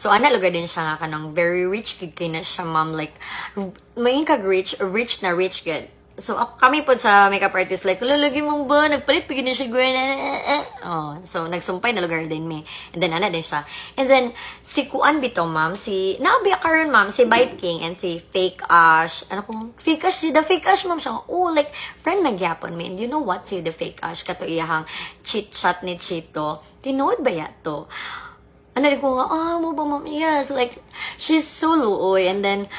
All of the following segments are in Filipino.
So, ana lugar din siya nga kanang very rich kid kay na siya, ma'am. Like, may kag rich na rich kid. So, kami po sa makeup artist, like, lalagay mong ba? Nagpalit, pagin na siya, oh, so, nagsumpay na lugar din me. And then, ana din siya. And then, si Kuan bito, ma'am, naabiya karon ma'am, si Bite King and si Fake Ash. Ano kung, Fake Ash, the Fake Ash, ma'am, siya, oh, like, friend magyapon me. And you know what, si the Fake Ash, kato iyahang chit-chat ni Chito, tinood ba yato? Ano rin ko nga, mo ba ma'am? Yes, like, she's so luoy. And then,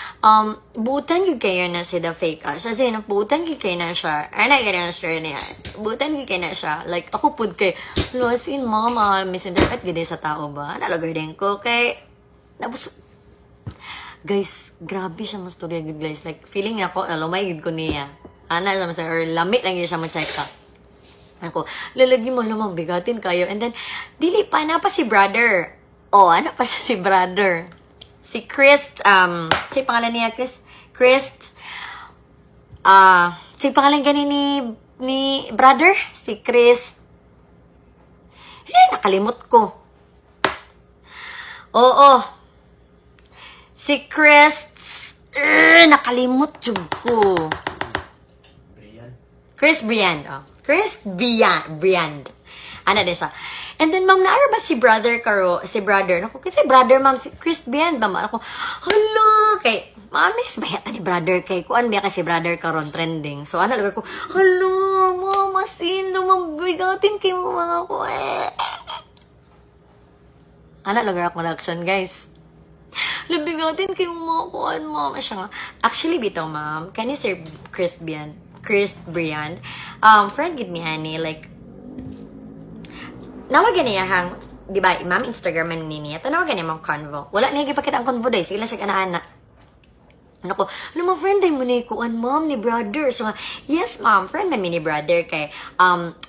butan yung kayo na si the Fake Ash. As in, butan yung kayo na siya. Ay, na siya niya. Butan yung kayo na siya. Like, ako po kay, as in, mama, misinterpret gede sa tao ba? Nalagay din ko kay, guys, grabe siya mo storya, guys. Like, feeling ako, lumay ko niya. Ana, or lamit lang yun siya mo check ka. Ako, lalagi mo lamang bigatin kayo. And then, dili pa na pa si brother. Oh, ano pa siya si brother? Si Chris, si pangalan niya, si pangalan gani ni brother? Si Chris. Nakalimot ko. Oo. Si Chris, nakalimot jud ko. Chris Briand. Oh. Chris Briand. Ano din siya. And then, ma'am, naara ba si brother? Naku, kasi brother, ma'am, si Chris Briand, ma'am. Ako, hala, kay, mamis, bayata ni brother kay, kuan biya kasi brother karon trending. So, ano, lugar ko, hala, mama, sino, ma'am, bigatin kay mga ko, Ano, lugar ako reaction, guys. Labigatin kay mga kuan, ma'am. Siya nga, actually, bitaw, ma'am, kani Sir Chris Briand, friend gid ni ani, like, nawagan niya hang, di ba, ma'am, Instagram man niya, tanawagan niya mong convo. Wala niya gipakita ang convo day, sila siya ana-ana. Ako, alam mo, friend day mo ni kuan, ma'am, ni brother. So, yes, ma'am, friend man ni brother kay,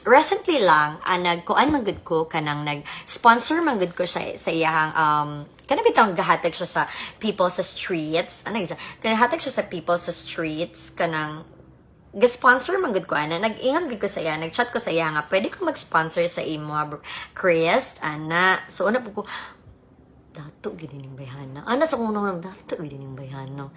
recently lang, nagkuan magud ko, kanang nag-sponsor magud ko siya sa iyahang, kanang bitang gahatag siya sa people sa streets. Ano siya? Gahatag siya sa people sa streets, kanang, ga-sponsor man gud ko ana, nag-ingat gud ko sa iya, nag-chat ko sa iya nga pwede ko mag-sponsor sa imo, Chris, ana. So una po ko, dato gid ning bayhana. Ana sa kung nang dato gid ning bayhana.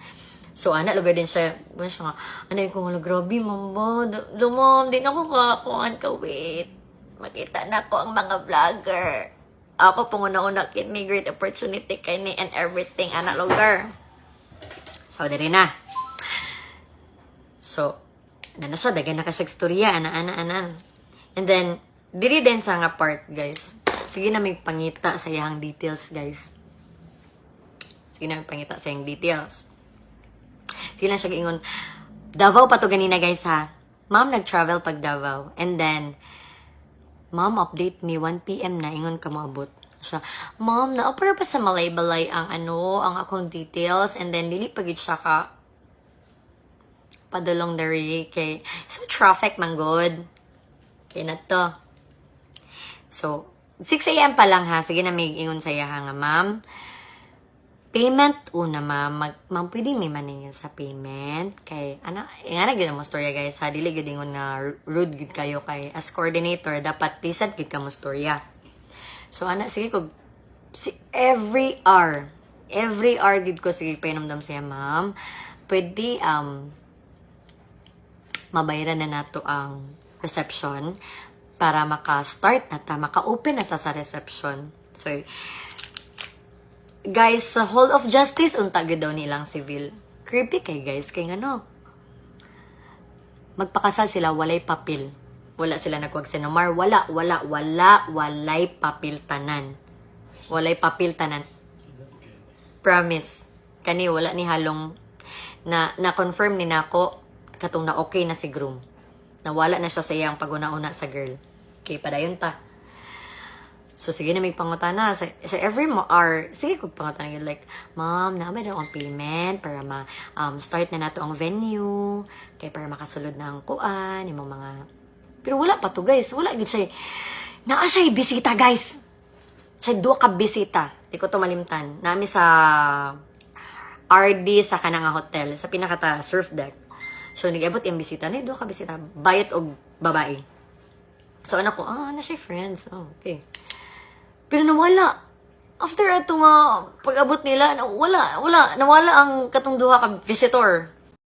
So ana lugar din siya, nga, ana ko nga grabe mamba, lumom din ako kuan ka wait. Makita na ko ang mga vlogger. Ako pong una-una kini great opportunity kay ni and everything ana lugar. So diri na. So na siya, dagan na ka siya istorya, ana. And then, diri din sa nga part, guys. Sige na may pangita sa iyang details, guys. Sige na may pangita sa iyang details. Sige na siya ingon, Davao pa to ganina, guys, ha? Ma'am, nag-travel pag Davao. And then, ma'am, update me, 1 p.m. na, ingon ka maabot. Siya, ma'am, na-opera pa sa Malay-Balay ang ang akong details. And then, dili pagit siya ka, padulong dari kay so traffic man good kay na to. So 6 a.m. pa lang ha, sige na may ingon sa iya nga ma'am, payment una ma'am, ma'am pwede may maningin sa payment kay ana nga gyud mo storya, guys ha, dili gyud ingon nga rude gud kayo kay as coordinator dapat pleasant gid ka mo storya. So ana sige ko every hour gid ko sige painomdam siya, ma'am pwede mabayaran na nato ang reception para maka-start na ta, maka-open na ta sa reception. So, guys, sa Hall of Justice, unta gyud daw nilang civil. Creepy kay guys, kay ngano. Magpakasal sila, walay papel. Wala sila nagwag sinumar, walay papel tanan. Walay papel tanan. Promise. Kani, wala ni halong na-confirm ni nako katong na okay na si groom. Nawala na siya sa iyang pag-una-una sa girl. Okay, padayon ta. So, sige na may pangutana. Sa every hour, sige kong pangutana yun. Like, ma'am, naman daw ang payment para start na nato ang venue. Kaya para makasulod na ang kuan, yung mga... Pero wala pa to, guys. Wala yun siya. Naa siya bisita, guys. Siya 2 ka bisita. Di ko to malimtan. Nami sa RD sa kanang hotel. Sa pinakata surf deck. So, nag-abot yung bisita. Na 2 ka bisita. Bayot o babae. So, anak ko, na siya friends. Oh, okay. Pero nawala. after ato nga pag-abot nila, nawala ang katong duha kag visitor.